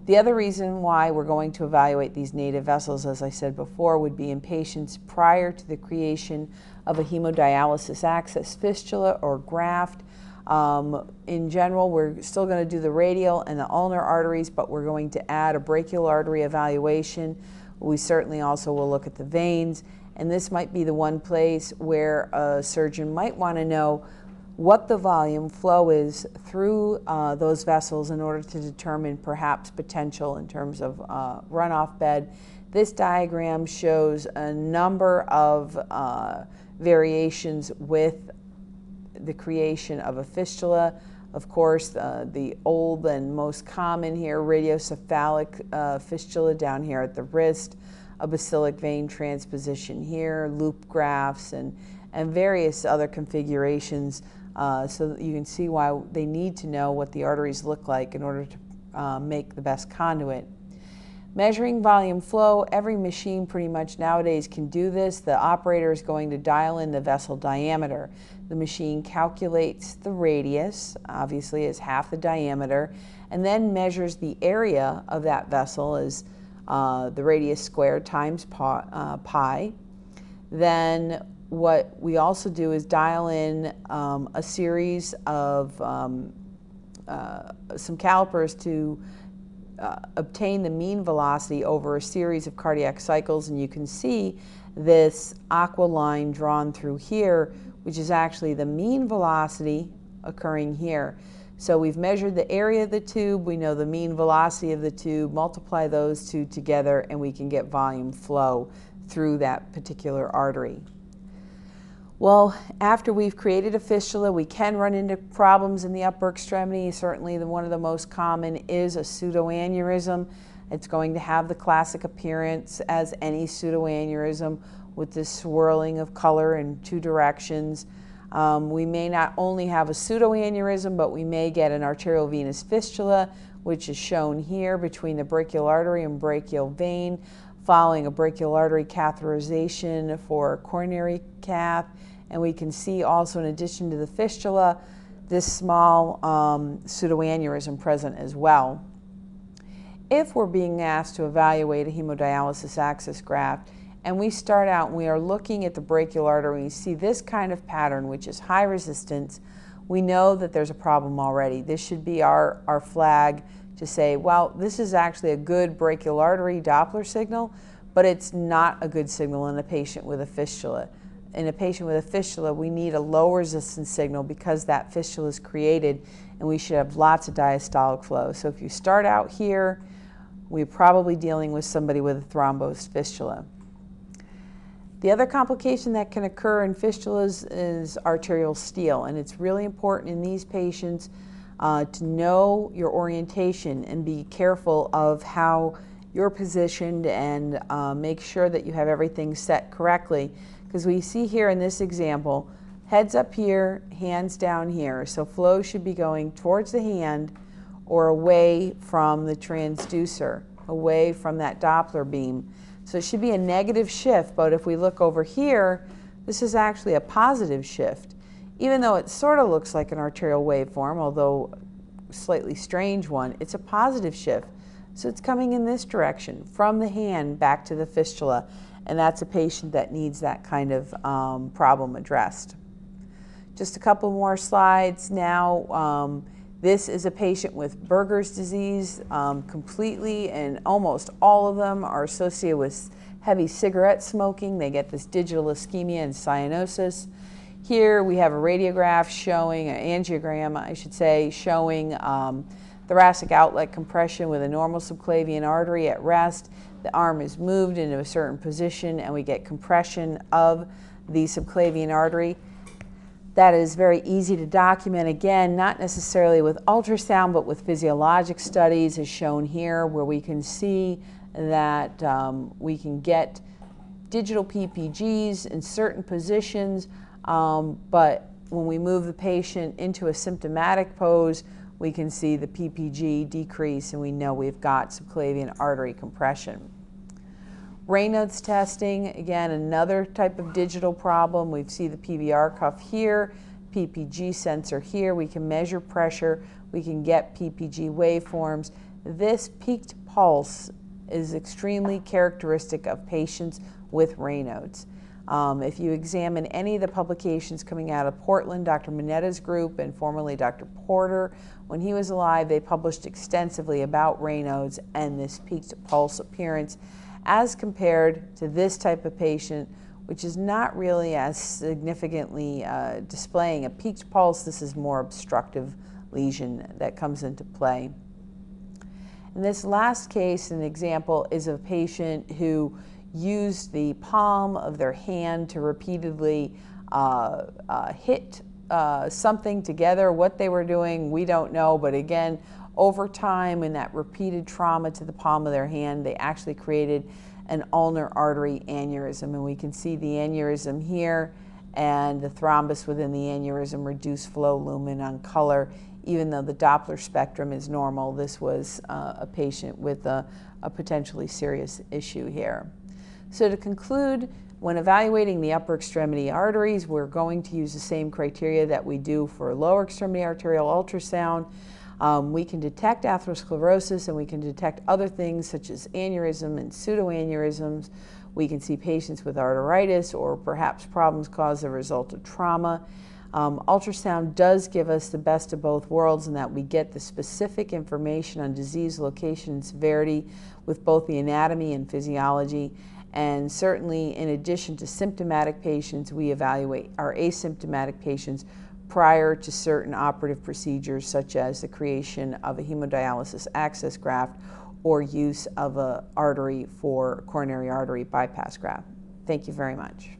The other reason why we're going to evaluate these native vessels, as I said before, would be in patients prior to the creation of a hemodialysis access fistula or graft. In general, we're still going to do the radial and the ulnar arteries, but we're going to add a brachial artery evaluation. We certainly also will look at the veins, and this might be the one place where a surgeon might want to know what the volume flow is through those vessels in order to determine perhaps potential in terms of runoff bed. This diagram shows a number of variations with the creation of a fistula. Of course, the old and most common here, radiocephalic fistula down here at the wrist, a basilic vein transposition here, loop grafts, and various other configurations. So that you can see why they need to know what the arteries look like in order to make the best conduit. Measuring volume flow, every machine pretty much nowadays can do this. The operator is going to dial in the vessel diameter. The machine calculates the radius, obviously as half the diameter, and then measures the area of that vessel as the radius squared times pi. Then what we also do is dial in a series of some calipers to obtain the mean velocity over a series of cardiac cycles, and you can see this aqua line drawn through here, which is actually the mean velocity occurring here. So we've measured the area of the tube, we know the mean velocity of the tube, multiply those two together, and we can get volume flow through that particular artery. Well, after we've created a fistula, we can run into problems in the upper extremity. Certainly one of the most common is a pseudoaneurysm. It's going to have the classic appearance as any pseudoaneurysm with this swirling of color in two directions. We may not only have a pseudoaneurysm, but we may get an arteriovenous fistula, which is shown here between the brachial artery and brachial vein, following a brachial artery catheterization for a coronary cath. And we can see also, in addition to the fistula, this small pseudoaneurysm present as well. If we're being asked to evaluate a hemodialysis access graft, and we start out and we are looking at the brachial artery, we see this kind of pattern, which is high resistance, we know that there's a problem already. This should be our flag to say, well, this is actually a good brachial artery Doppler signal, but it's not a good signal in a patient with a fistula. In a patient with a fistula, we need a low resistance signal because that fistula is created, and we should have lots of diastolic flow. So if you start out here, we're probably dealing with somebody with a thrombosed fistula. The other complication that can occur in fistulas is arterial steal, and it's really important in these patients to know your orientation and be careful of how you're positioned, and make sure that you have everything set correctly. Because we see here in this example, heads up here, hands down here. So flow should be going towards the hand or away from the transducer, away from that Doppler beam. So it should be a negative shift, but if we look over here, this is actually a positive shift. Even though it sort of looks like an arterial waveform, although a slightly strange one, it's a positive shift. So it's coming in this direction, from the hand back to the fistula. And that's a patient that needs that kind of problem addressed. Just a couple more slides now. This is a patient with Berger's disease. Completely and almost all of them are associated with heavy cigarette smoking. They get this digital ischemia and cyanosis. Here we have a radiograph showing, an angiogram I should say, showing thoracic outlet compression with a normal subclavian artery at rest. The arm is moved into a certain position and we get compression of the subclavian artery. That is very easy to document, again, not necessarily with ultrasound, but with physiologic studies as shown here, where we can see that we can get digital PPGs in certain positions, but when we move the patient into a symptomatic pose, we can see the PPG decrease, and we know we've got subclavian artery compression. Raynaud's testing, again, another type of digital problem. We see the PVR cuff here, PPG sensor here. We can measure pressure. We can get PPG waveforms. This peaked pulse is extremely characteristic of patients with Raynaud's. If you examine any of the publications coming out of Portland, Dr. Minetta's group and formerly Dr. Porter, when he was alive, they published extensively about Raynaud's and this peaked pulse appearance as compared to this type of patient, which is not really as significantly displaying a peaked pulse. This is more obstructive lesion that comes into play. In this last case, an example is a patient who used the palm of their hand to repeatedly hit something together. What they were doing, we don't know, but again, over time, in that repeated trauma to the palm of their hand, they actually created an ulnar artery aneurysm, and we can see the aneurysm here and the thrombus within the aneurysm, reduced flow lumen on color. Even though the Doppler spectrum is normal, this was a patient with a potentially serious issue here. So to conclude, when evaluating the upper extremity arteries, we're going to use the same criteria that we do for lower extremity arterial ultrasound. We can detect atherosclerosis, and we can detect other things such as aneurysm and pseudoaneurysms. We can see patients with arteritis or perhaps problems caused as a result of trauma. Ultrasound does give us the best of both worlds in that we get the specific information on disease location and severity with both the anatomy and physiology. And certainly, in addition to symptomatic patients, we evaluate our asymptomatic patients prior to certain operative procedures, such as the creation of a hemodialysis access graft or use of an artery for coronary artery bypass graft. Thank you very much.